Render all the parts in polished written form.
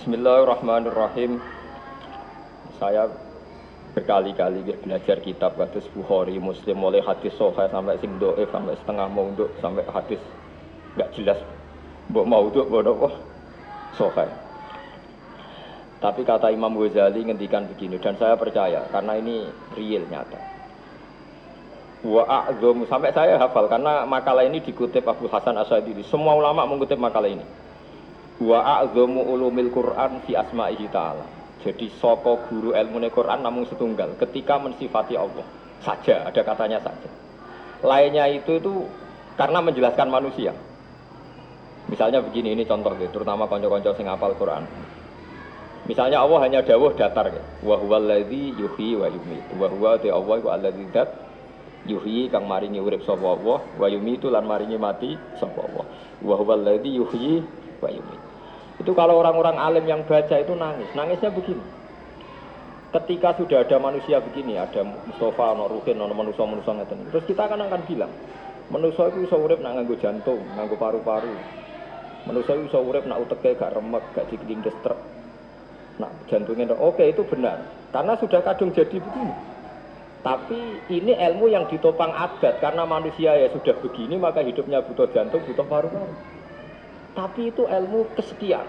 Bismillahirrahmanirrahim. Saya berkali-kali belajar kitab hadis Bukhari, Muslim, mulai hadis sahih sampai sing dhaif, sampai setengah maudhu, sampai hadis enggak jelas. Mbok maudhu apa sahih. Tapi kata Imam Ghazali ngendikan begini dan saya percaya karena ini real nyata. Wa a'dhamu, sampai saya hafal karena makalah ini dikutip Abu Hasan Asy'adili. Semua ulama mengutip makalah ini. Wa a'dhamu ulumil Qur'an fi asma'ihi ta'ala. Jadi saka guru ilmune Quran namung setunggal ketika mensifati Allah saja, ada katanya saja. Lainnya itu karena menjelaskan manusia. Misalnya begini, ini contoh gitu, terutama kanca-kanca sing hafal Quran. Misalnya Allah hanya dawuh datar gitu. Wa huwal ladzi yuhyi wa yumiit. Wa huwa ta Allah wa alladzi dat yuhyi kang maringi urip sapa Allah, wa yumiitu lan maringi mati sapa Allah. Wa huwal ladzi yuhyi wa yumiit. Itu kalau orang-orang alim yang baca itu nangis. Nangisnya begini. Ketika sudah ada manusia begini, ada Mustafa, ada Ruhin, ada manusia-manusia ngeten. Terus kita akan bilang, manusia itu bisa urip nak nganggo jantung, nganggo paru-paru. Manusia itu bisa urip nak uteke gak remek, gak dikelingkes truk. Nak jantungnya, oke itu benar. Karena sudah kadung jadi begini. Tapi ini ilmu yang ditopang adat. Karena manusia ya sudah begini, maka hidupnya butuh jantung, butuh paru-paru. Tapi itu ilmu kesekian.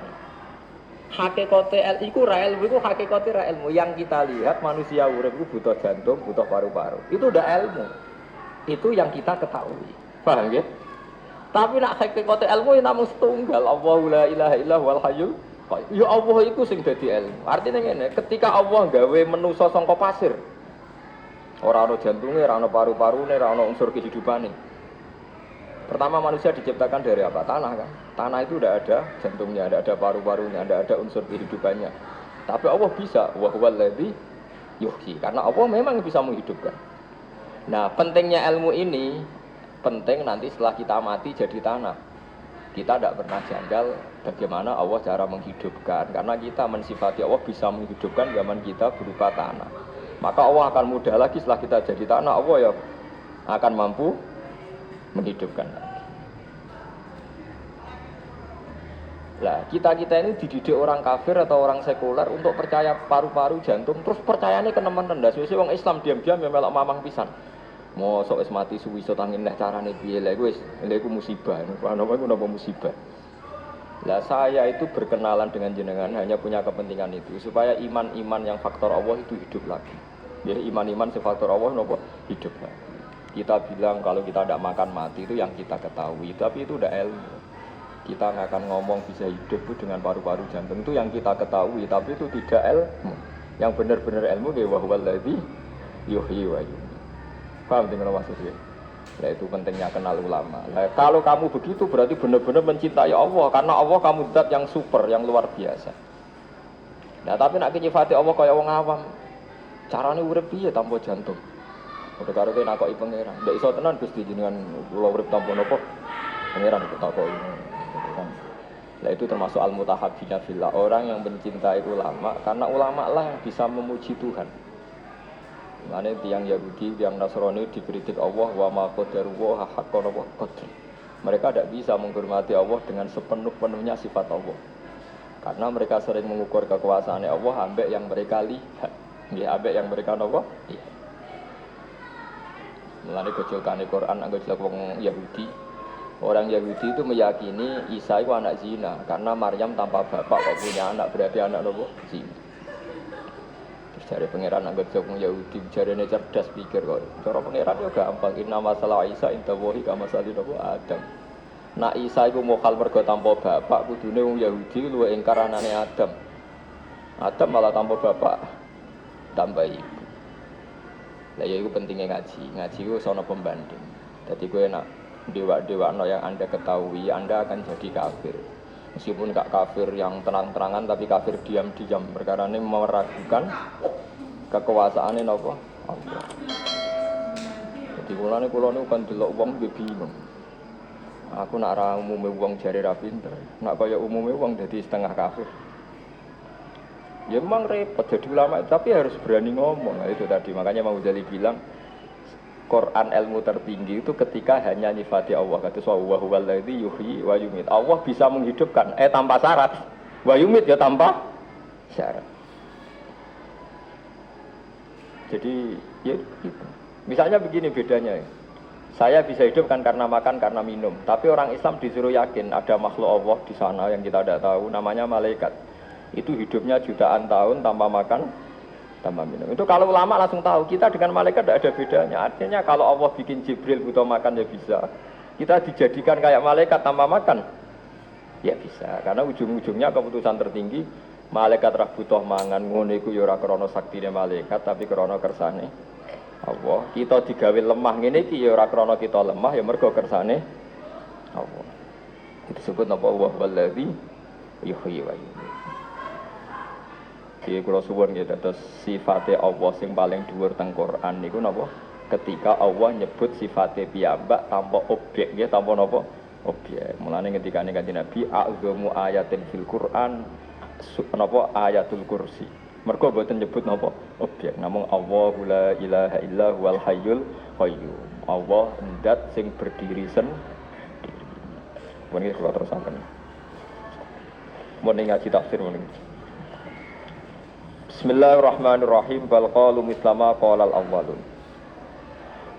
Hakikate iku ra ilmu, iku hakikate ra ilmu. Yang kita lihat manusia urip itu butuh jantung, butuh paru-paru. Itu udah ilmu. Itu yang kita ketahui. Paham ya? Tapi nak hakikate ilmu namung setunggal. Allahu la ilaha illa huwal hayyul qayyum. Ya Allah iku sing dadi ilmu. Artinya ngene, ketika Allah gawe manusa saka pasir. Ora ana jantunge, ora ana paru-parune, ora ana unsur kehidupane. Pertama manusia diciptakan dari apa? Tanah kan? Tanah itu tidak ada jantungnya, tidak ada paru-parunya, tidak ada unsur kehidupannya. Tapi Allah bisa, wa huwal ladzi yuhyi. Karena Allah memang bisa menghidupkan. Nah, pentingnya ilmu ini penting nanti setelah kita mati jadi tanah. Kita tidak pernah janggal bagaimana Allah cara menghidupkan. Karena kita mensifati Allah bisa menghidupkan zaman kita berupa tanah. Maka Allah akan mudah lagi setelah kita jadi tanah, Allah ya akan mampu menghidupkan lagi. Lah, kita ini dididik orang kafir atau orang sekuler untuk percaya paru-paru, jantung, terus percayanya kenemen rendah. Suwe wong Islam diam-diam ya melok mamang pisan. Mosok wis mati suwi iso tangin nek carane piye lha iku musibah. Ana apa iku napa musibah. Lah saya itu berkenalan dengan jenengan hanya punya kepentingan itu supaya iman-iman yang faktor Allah itu hidup lagi. Ya iman-iman faktor Allah napa hidup lagi. Kita bilang kalau kita tidak makan mati itu yang kita ketahui, tapi itu udah ilmu. Kita nggak akan ngomong bisa hidup itu dengan paru-paru jantung, itu yang kita ketahui, tapi itu tidak ilmu. Yang benar-benar ilmu ya wa huwal ladzi yuhyi wa yumiit. Paham dengan maksudnya? Nah itu pentingnya kenal ulama. Nah, kalau kamu begitu berarti benar-benar mencintai Allah, karena Allah kamu zat yang super, yang luar biasa. Nah tapi nak nyifati Allah kayak wong awam, carane urip piye tanpa jantung? Udah karo kene nakoki pangeran. Ndak iso tenan Gusti jenengan kula urip tanpa napa? Pangeran kok takoki. Lah itu termasuk al-mutahabbina fillah, orang yang mencintai ulama karena ulama lah yang bisa memuji Tuhan. Mane tiyang Yahudi, tiyang Nasrani dikritik Allah wa ma qadaruhu haqqan wa qadr. Mereka tidak bisa menghormati Allah dengan sepenuh-penuhnya sifat Allah. Karena mereka sering mengukur kekuasaan Allah ambek yang mereka lihat. Nggih, ambek yang mereka napa? Lihat. Mulane gojolkane Quran anggo jelek wong Yahudi. Orang Yahudi itu meyakini Isa itu anak zina karena Maryam tanpa bapak kok punya anak, berarti anak nopo? Zina. Terus cari pangeran anggo jelek wong Yahudi jarene cerdas pikir kok. Cara pangeran yo gampang, inna masalah Isa inta wahi kama salih nopo Adam. Nak Isa iku mokal mergo tanpa bapak kudune wong Yahudi luwih ingkar anane Adam. Adam malah tanpa bapak tambah ibu. Lah ya itu pentingnya ngaji itu sono pembanding. Jadi gue nak dewa-dewa yang Anda ketahui, Anda akan jadi kafir. Meskipun gak kafir yang terang-terangan, tapi kafir diam-diam. Perkara ini meragukan kekuasaannya Allah. Jadi kulane kan delok wong bingung. Aku nak ra umume wong jare ra pinter. Nak kaya umume wong dadi setengah kafir. Ya memang repot jadi ulama, tapi harus berani ngomong. Nah, itu tadi makanya Imam Ghazali bilang Quran ilmu tertinggi itu ketika hanya nyifati Allah. Kata wa huwal ladzi yuhyi wa yumiit. Allah bisa menghidupkan tanpa syarat. Wa yumit ya tanpa syarat. Jadi ya gitu. Misalnya begini bedanya ya. Saya bisa hidup kan karena makan, karena minum. Tapi orang Islam disuruh yakin ada makhluk Allah di sana yang kita tidak tahu, namanya malaikat. Itu hidupnya jutaan tahun tanpa makan, tanpa minum. Itu kalau ulama langsung tahu, kita dengan malaikat tidak ada bedanya. Artinya kalau Allah bikin Jibril butuh makan ya bisa. Kita dijadikan kayak malaikat tanpa makan, ya bisa. Karena ujung-ujungnya keputusan tertinggi, malaikat ra butuh mangan, ngono iku ya ora krana saktine malaikat, tapi krana kersane Allah. Kita digawe lemah ngene iki ya ora krana kita lemah, ya mergo kersane Allah. Itu disebut napa wa wallazi yuhyi wa yumiit. Iki kula suwun nggih dados sifate Allah sing paling dhuwur teng Quran niku napa? Ketika Allah nyebut sifate piyambak tanpa objek nggih, tanpa napa? Objek. Mulane ngendikane Kanjeng Nabi, a'dzamu ayatin fil Quran napa ayatul kursi. Mergo mboten nyebut napa objek, namung Allahu la ilaha illa huwal hayyul qayyum. Allah zat sing berdiri sendiri. Mungkin kula terusaken. Mun ngaji tafsir mungkin. Bismillahirrahmanirrahim. Bal qalu mislama qalal awwalun.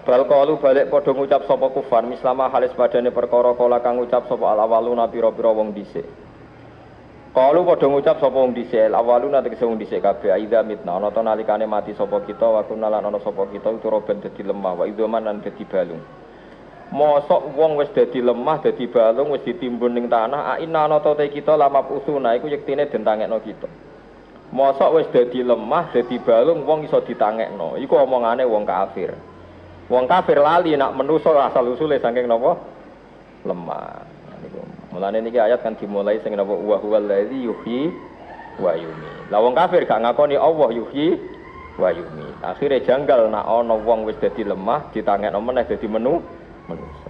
Bal qalu balik padha ngucap sapa kufar mislama halis padane perkara kala kang ngucap sapa al awwaluna pira-pira wong dhisik. Kalau padha ngucap sapa wong dhisik, awaluna tegese wong dhisik kabeh aidza mitna ana ta nalikane mati sapa kita wa kunna lan ana sapa kita uturoben dadi lemah wa idzaman lan dadi balung. Mosok wong wis dadi lemah dadi balung wis ditimbun ning tanah, aina ana ta kita lamap usuna iku yektine den tangekno kita. Mosok wis dadi lemah dadi balung wong iso ditangekno. Iku omongane wong kafir. Wong kafir lali nak menusa asal usule saking napa? Lemah. Mulane niki ayat kan dimulai sing napa wa huwal ladzi yuhyi wa yumiit. Lah wong kafir gak ngakoni Allah yuhyi wa yumiit. Akhire janggal nak ana wong wis dadi lemah ditangekno meneh dadi manusa.